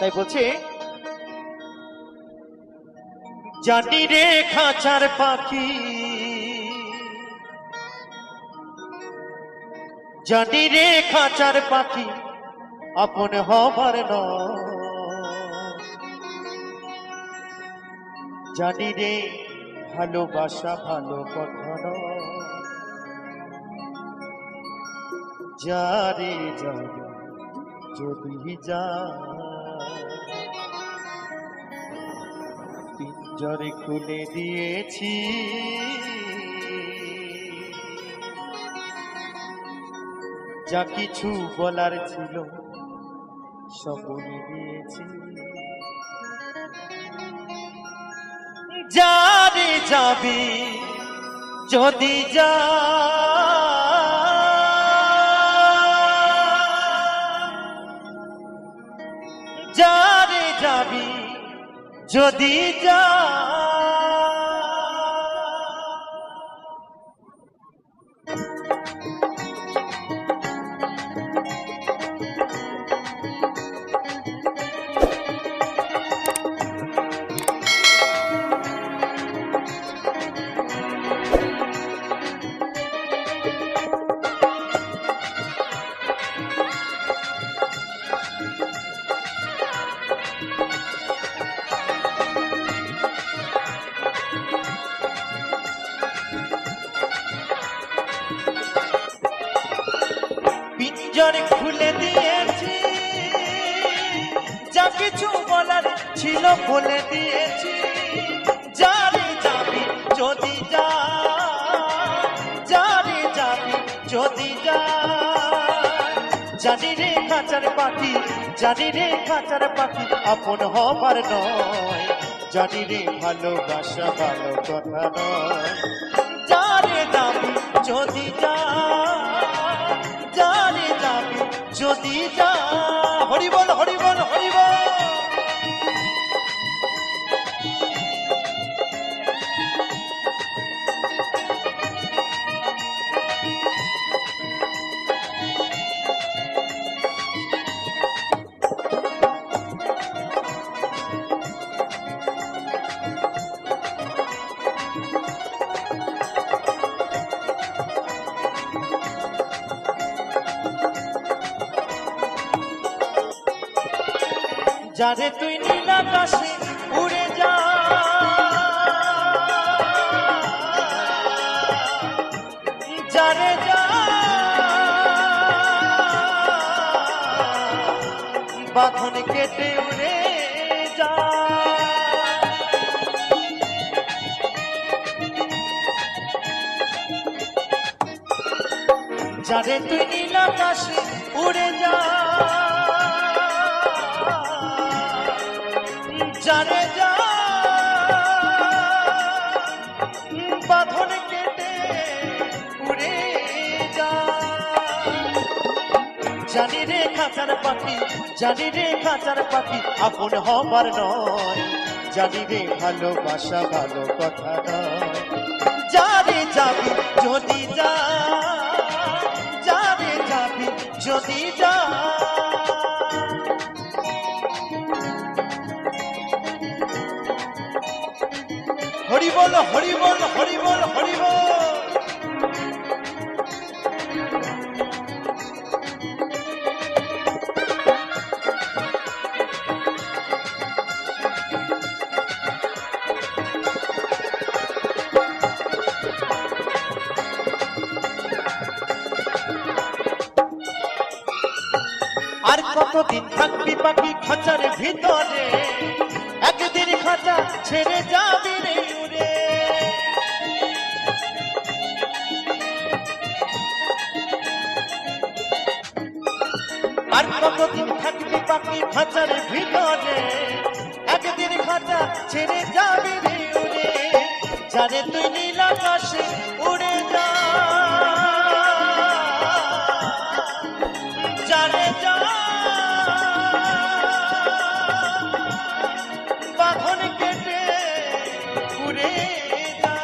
তাই বলছে, জানি রে খাঁচার পাখি, জানি রে খাঁচার পাখি আপন হবার নয়, জানি রে ভালোবাসা ভালো কথা নয়, যারে যাবে যদি যা পিঞ্জরে খুলে দিয়েছি, যা কিছু বলার ছিল সব বলে দিয়েছি, যারে যাবি যদি যা যারে যাবি যদি যা পিঞ্জরে খুলে দিয়েছি, যা কিছু বলার ছিল বলে দিয়েছি, যারে যাবি যদি যা যারে যাবি যদি যা জানি রে খাঁচার পাখি, জানি রে খাঁচার পাখি আপন হবার নয়, জানি রে ভালোবাসা ভালো কথা নয়, যারে যাবি যদি যা যারে যাবি যদি যা। হরি বল হরি বল হরি বল। যারে তুই নীল আকাশে উড়ে যা, যারে যা বাঁধন কেটে উড়ে যা, যারে তুই নীল আকাশে উড়ে যা, যারে যা বাঁধন কেটে উড়ে যা, জানি রে খাঁচার পাখি, জানি রে খাঁচার পাখি আপন হবার নয়, জানি রে ভালোবাসা ভালো কথা নয়, যারে যাবি যদি যা যারে যাবি যদি যা। হরি বল হরি বল হরি বল হরি বল। আর কতদিন থাকবি পাখি খাঁচার ভিতরে, একদিন খাঁচা ছেড়ে যাবি রে উড়ে, আর কতদিন থাকবি পাখি খাঁচার ভিতরে, একদিন খাঁচা ছেড়ে যাবি রে উড়ে, যারে তুই নীল আকাশে উড়ে যা, যারে যা বাঁধন কেটে উড়ে যা,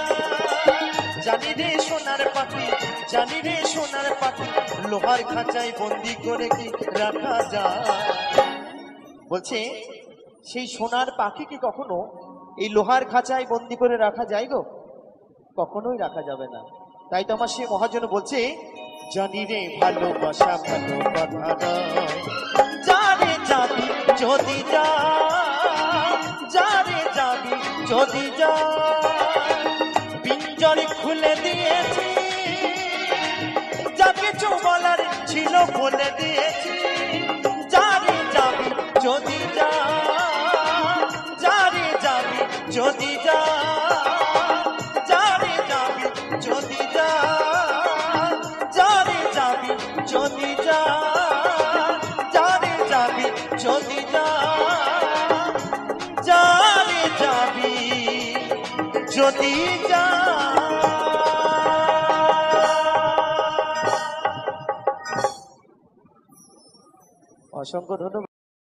জানি রে সোনার পাখি, জানি রে সোনার পাখি লোহার খাঁচায় বন্দি করে কি রাখা যায়, বলছে সেই সোনার পাখিকে কখনো এই লোহার খাঁচায় বন্দি করে রাখা যায় গো? কখনোই রাখা যাবে না। তাই তো আমার সে মহাজন বলছে, জানি রে ভালোবাসা ভালো কথা নয়, জানে যাবি যদি যা, জানে যাবি যদি যা, পিঞ্জরে খুলে দিয়েছি, যা কিছু বলার ছিল বলে দিয়েছি, জানে যাবি যদি যা, জানে যাবি যদি যা, জানে যাবি যদি যা, জানে যাবি যদি যা, জানে যাবি যদি যা, জানে যাবি যদি যা। অসংখ্য ধন্যবাদ।